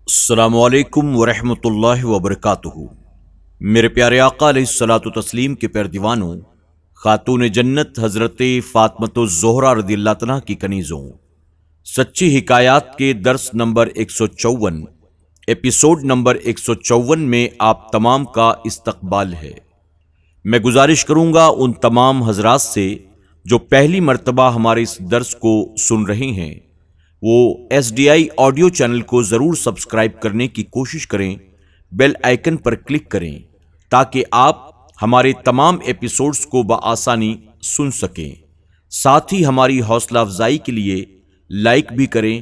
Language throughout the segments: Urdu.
السلام علیکم ورحمۃ اللہ وبرکاتہ۔ میرے پیارے آقا علیہ الصلاۃ والتسلیم کے پیر دیوانوں، خاتون جنت حضرت فاطمۃ الزہرا رضی اللہ عنہا کی کنیزوں، سچی حکایات کے درس نمبر 154 ایپیسوڈ نمبر 154 میں آپ تمام کا استقبال ہے۔ میں گزارش کروں گا ان تمام حضرات سے جو پہلی مرتبہ ہمارے اس درس کو سن رہے ہیں، وہ S D I audio channel کو ضرور سبسکرائب کرنے کی کوشش کریں، بیل آئیکن پر کلک کریں تاکہ آپ ہمارے تمام ایپیسوڈز کو بآسانی سن سکیں۔ ساتھ ہی ہماری حوصلہ افزائی کے لیے لائک بھی کریں،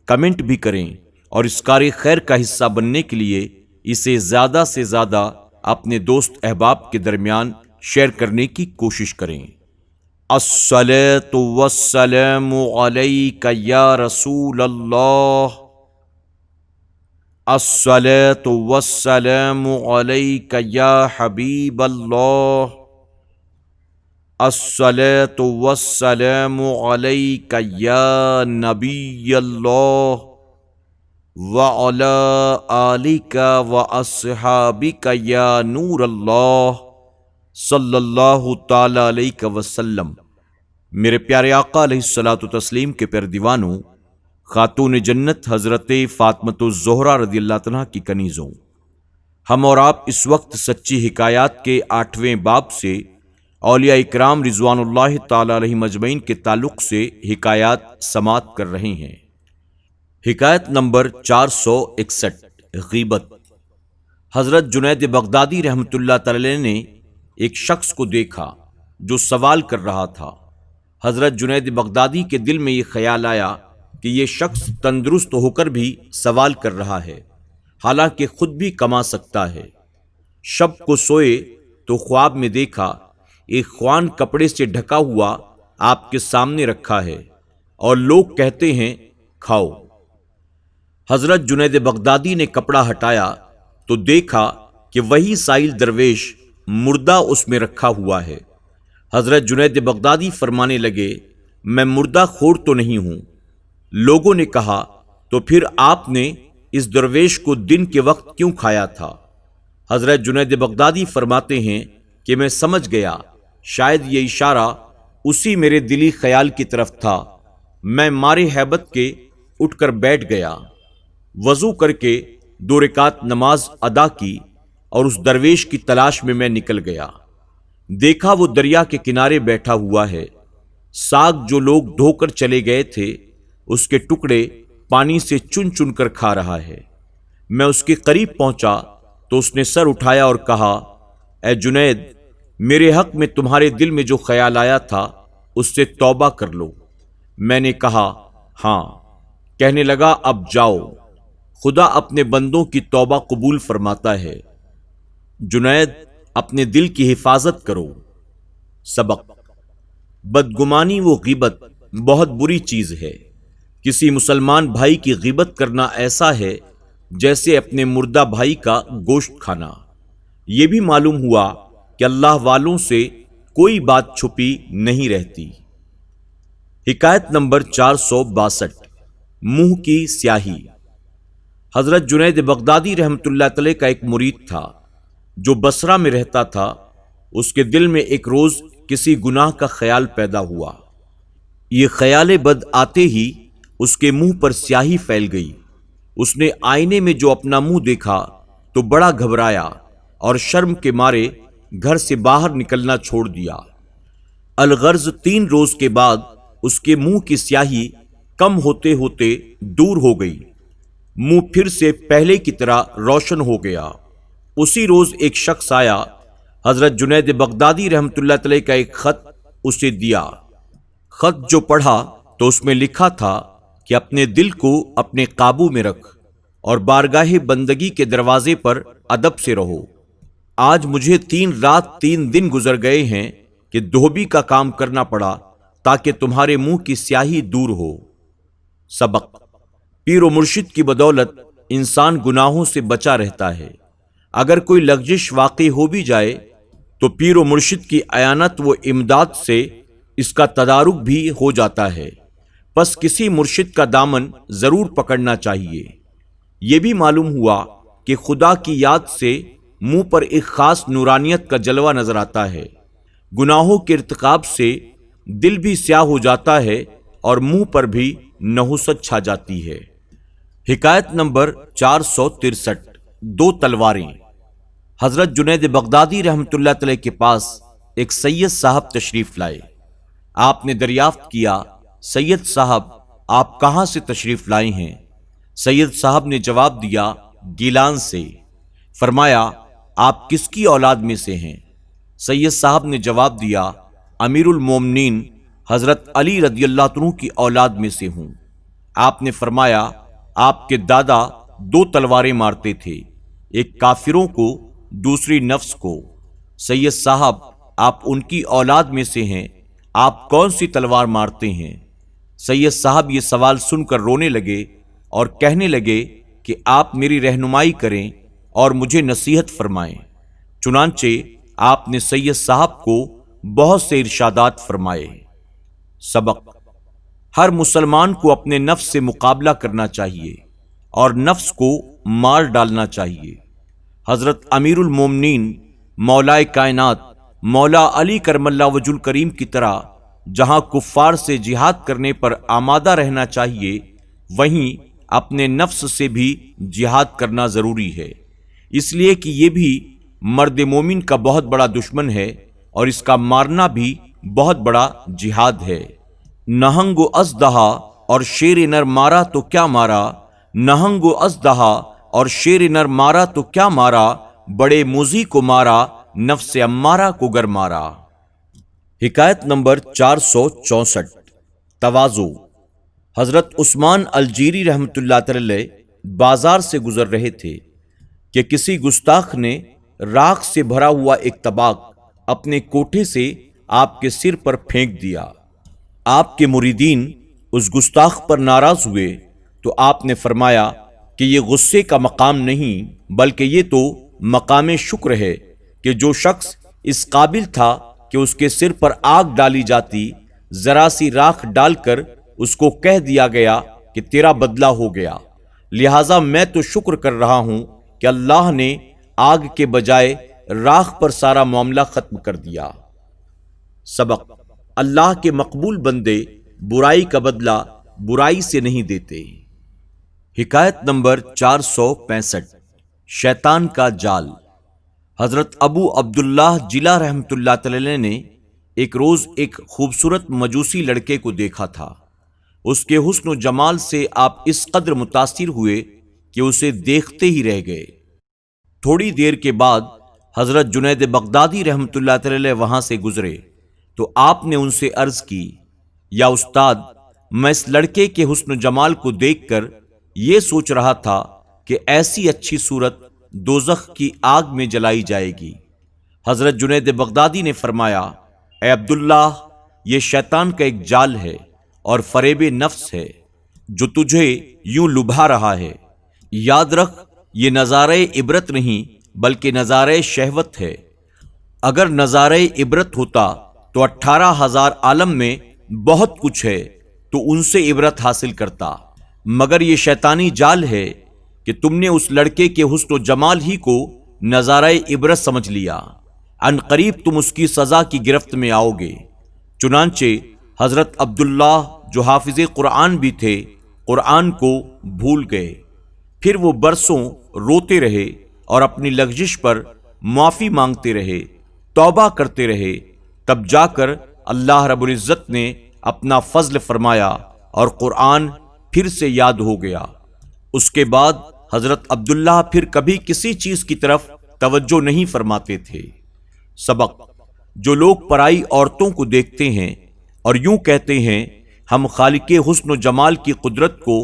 کمنٹ بھی کریں اور اس کار خیر کا حصہ بننے کے لیے اسے زیادہ سے زیادہ اپنے دوست احباب کے درمیان شیئر کرنے کی کوشش کریں۔ الصلاۃ والسلام علیک یا رسول اللہ، الصلاۃ والسلام علیک یا حبیب اللہ، الصلاۃ والسلام علیک یا نبی اللہ، وعلی آلک واصحابک یا نور اللہ صلی اللہ تعالی علیہ وسلم۔ میرے پیارے آقا علیہ الصلاۃ والتسلیم کے پیر دیوانوں، خاتون جنت حضرت فاطمۃ الزہرا رضی اللہ عنہا کی کنیزوں، ہم اور آپ اس وقت سچی حکایات کے 8ویں باب سے اولیاء اکرام رضوان اللہ تعالی علیہم اجمعین کے تعلق سے حکایات سماعت کر رہے ہیں۔ حکایت نمبر 461، غیبت۔ حضرت جنید بغدادی رحمۃ اللہ تعالی نے ایک شخص کو دیکھا جو سوال کر رہا تھا۔ حضرت جنید بغدادی کے دل میں یہ خیال آیا کہ یہ شخص تندرست ہو کر بھی سوال کر رہا ہے، حالانکہ خود بھی کما سکتا ہے۔ شب کو سوئے تو خواب میں دیکھا ایک خوان کپڑے سے ڈھکا ہوا آپ کے سامنے رکھا ہے اور لوگ کہتے ہیں کھاؤ۔ حضرت جنید بغدادی نے کپڑا ہٹایا تو دیکھا کہ وہی سائل درویش مردہ اس میں رکھا ہوا ہے۔ حضرت جنید بغدادی فرمانے لگے، میں مردہ خور تو نہیں ہوں۔ لوگوں نے کہا، تو پھر آپ نے اس درویش کو دن کے وقت کیوں کھایا تھا؟ حضرت جنید بغدادی فرماتے ہیں کہ میں سمجھ گیا، شاید یہ اشارہ اسی میرے دلی خیال کی طرف تھا۔ میں مارے ہیبت کے اٹھ کر بیٹھ گیا، وضو کر کے 2 رکعت نماز ادا کی اور اس درویش کی تلاش میں نکل گیا۔ دیکھا وہ دریا کے کنارے بیٹھا ہوا ہے، ساگ جو لوگ ڈھو کر چلے گئے تھے اس کے ٹکڑے پانی سے چن چن کر کھا رہا ہے۔ میں اس کے قریب پہنچا تو اس نے سر اٹھایا اور کہا، اے جنید، میرے حق میں تمہارے دل میں جو خیال آیا تھا اس سے توبہ کر لو۔ میں نے کہا ہاں۔ کہنے لگا، اب جاؤ، خدا اپنے بندوں کی توبہ قبول فرماتا ہے۔ جنید، اپنے دل کی حفاظت کرو۔ سبق: بدگمانی و غیبت بہت بری چیز ہے۔ کسی مسلمان بھائی کی غیبت کرنا ایسا ہے جیسے اپنے مردہ بھائی کا گوشت کھانا۔ یہ بھی معلوم ہوا کہ اللہ والوں سے کوئی بات چھپی نہیں رہتی۔ حکایت نمبر 462، منہ کی سیاہی۔ حضرت جنید بغدادی رحمۃ اللہ علیہ کا ایک مرید تھا جو بصرہ میں رہتا تھا۔ اس کے دل میں ایک روز کسی گناہ کا خیال پیدا ہوا۔ یہ خیال بد آتے ہی اس کے منہ پر سیاہی پھیل گئی۔ اس نے آئینے میں جو اپنا منہ دیکھا تو بڑا گھبرایا اور شرم کے مارے گھر سے باہر نکلنا چھوڑ دیا۔ الغرض 3 روز کے بعد اس کے منہ کی سیاہی کم ہوتے ہوتے دور ہو گئی، منہ پھر سے پہلے کی طرح روشن ہو گیا۔ اسی روز ایک شخص آیا، حضرت جنید بغدادی رحمۃ اللہ علیہ کا ایک خط اسے دیا۔ خط جو پڑھا تو اس میں لکھا تھا کہ اپنے دل کو اپنے قابو میں رکھ اور بارگاہ بندگی کے دروازے پر ادب سے رہو۔ آج مجھے 3 رات 3 دن گزر گئے ہیں کہ دھوبی کا کام کرنا پڑا تاکہ تمہارے منہ کی سیاہی دور ہو۔ سبق: پیر و مرشد کی بدولت انسان گناہوں سے بچا رہتا ہے۔ اگر کوئی لغزش واقع ہو بھی جائے تو پیر و مرشد کی اعانت و امداد سے اس کا تدارک بھی ہو جاتا ہے۔ پس کسی مرشد کا دامن ضرور پکڑنا چاہیے۔ یہ بھی معلوم ہوا کہ خدا کی یاد سے منہ پر ایک خاص نورانیت کا جلوہ نظر آتا ہے۔ گناہوں کے ارتکاب سے دل بھی سیاہ ہو جاتا ہے اور منہ پر بھی نحوست چھا جاتی ہے۔ حکایت نمبر 463، دو تلواریں۔ حضرت جنید بغدادی رحمۃ اللہ علیہ کے پاس ایک سید صاحب تشریف لائے۔ آپ نے دریافت کیا، سید صاحب آپ کہاں سے تشریف لائے ہیں؟ سید صاحب نے جواب دیا، گیلان سے۔ فرمایا، آپ کس کی اولاد میں سے ہیں؟ سید صاحب نے جواب دیا، امیر المومنین حضرت علی رضی اللہ عنہ کی اولاد میں سے ہوں۔ آپ نے فرمایا، آپ کے دادا دو تلواریں مارتے تھے، ایک کافروں کو، دوسری نفس کو۔ سید صاحب آپ ان کی اولاد میں سے ہیں، آپ کون سی تلوار مارتے ہیں؟ سید صاحب یہ سوال سن کر رونے لگے اور کہنے لگے کہ آپ میری رہنمائی کریں اور مجھے نصیحت فرمائیں۔ چنانچہ آپ نے سید صاحب کو بہت سے ارشادات فرمائے۔ سبق: ہر مسلمان کو اپنے نفس سے مقابلہ کرنا چاہیے اور نفس کو مار ڈالنا چاہیے۔ حضرت امیر المومنین مولا کائنات مولا علی کرم اللہ وجہ الکریم کی طرح جہاں کفار سے جہاد کرنے پر آمادہ رہنا چاہیے، وہیں اپنے نفس سے بھی جہاد کرنا ضروری ہے، اس لیے کہ یہ بھی مرد مومن کا بہت بڑا دشمن ہے اور اس کا مارنا بھی بہت بڑا جہاد ہے۔ نہنگ و اژدہا اور شیر نر مارا تو کیا مارا، نہنگ و اژدہا اور شیر نر مارا تو کیا مارا، بڑے موذی کو مارا، نفس امارہ کو گر مارا۔ حکایت نمبر 464، تواضع۔ حضرت عثمان الجیری رحمۃ اللہ علیہ بازار سے گزر رہے تھے کہ کسی گستاخ نے راکھ سے بھرا ہوا ایک طباق اپنے کوٹھے سے آپ کے سر پر پھینک دیا۔ آپ کے مریدین اس گستاخ پر ناراض ہوئے تو آپ نے فرمایا کہ یہ غصے کا مقام نہیں، بلکہ یہ تو مقام شکر ہے کہ جو شخص اس قابل تھا کہ اس کے سر پر آگ ڈالی جاتی، ذرا سی راکھ ڈال کر اس کو کہہ دیا گیا کہ تیرا بدلہ ہو گیا، لہٰذا میں تو شکر کر رہا ہوں کہ اللہ نے آگ کے بجائے راکھ پر سارا معاملہ ختم کر دیا۔ سبق: اللہ کے مقبول بندے برائی کا بدلہ برائی سے نہیں دیتے۔ حکایت نمبر 465، شیطان کا جال۔ حضرت ابو عبداللہ جیلہ رحمۃ اللہ علیہ نے ایک روز ایک خوبصورت مجوسی لڑکے کو دیکھا تھا۔ اس کے حسن و جمال سے آپ اس قدر متاثر ہوئے کہ اسے دیکھتے ہی رہ گئے۔ تھوڑی دیر کے بعد حضرت جنید بغدادی رحمۃ اللہ علیہ وہاں سے گزرے تو آپ نے ان سے عرض کی، یا استاد، میں اس لڑکے کے حسن و جمال کو دیکھ کر یہ سوچ رہا تھا کہ ایسی اچھی صورت دوزخ کی آگ میں جلائی جائے گی۔ حضرت جنید بغدادی نے فرمایا، اے عبداللہ، یہ شیطان کا ایک جال ہے اور فریب نفس ہے جو تجھے یوں لبھا رہا ہے۔ یاد رکھ، یہ نظارہ عبرت نہیں بلکہ نظارہ شہوت ہے۔ اگر نظارہ عبرت ہوتا تو 18,000 عالم میں بہت کچھ ہے تو ان سے عبرت حاصل کرتا، مگر یہ شیطانی جال ہے کہ تم نے اس لڑکے کے حسن و جمال ہی کو نظارہ عبرت سمجھ لیا، عن قریب تم اس کی سزا کی گرفت میں آؤ گے۔ چنانچہ حضرت عبداللہ جو حافظ قرآن بھی تھے، قرآن کو بھول گئے۔ پھر وہ برسوں روتے رہے اور اپنی لغزش پر معافی مانگتے رہے، توبہ کرتے رہے، تب جا کر اللہ رب العزت نے اپنا فضل فرمایا اور قرآن پھر سے یاد ہو گیا۔ اس کے بعد حضرت عبداللہ پھر کبھی کسی چیز کی طرف توجہ نہیں فرماتے تھے۔ سبق: جو لوگ پرائی عورتوں کو دیکھتے ہیں اور یوں کہتے ہیں ہم خالق حسن و جمال کی قدرت کو،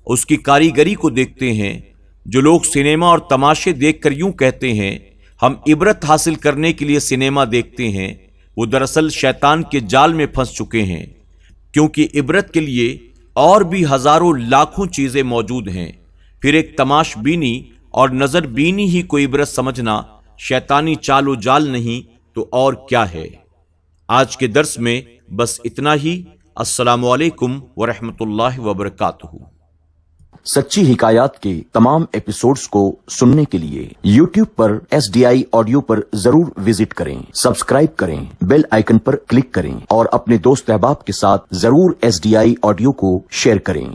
اس کی کاریگری کو دیکھتے ہیں، جو لوگ سنیما اور تماشے دیکھ کر یوں کہتے ہیں ہم عبرت حاصل کرنے کے لیے سنیما دیکھتے ہیں، وہ دراصل شیطان کے جال میں پھنس چکے ہیں، کیونکہ عبرت کے لیے اور بھی ہزاروں لاکھوں چیزیں موجود ہیں۔ پھر ایک تماش بینی اور نظر بینی ہی کو عبرت سمجھنا شیطانی چال و جال نہیں تو اور کیا ہے۔ آج کے درس میں بس اتنا ہی۔ السلام علیکم ورحمۃ اللہ وبرکاتہ۔ سچی حکایات کے تمام ایپیسوڈز کو سننے کے لیے YouTube پر SDI آڈیو پر ضرور وزٹ کریں، سبسکرائب کریں، بیل آئیکن پر کلک کریں اور اپنے دوست احباب کے ساتھ ضرور SDI آڈیو کو شیئر کریں۔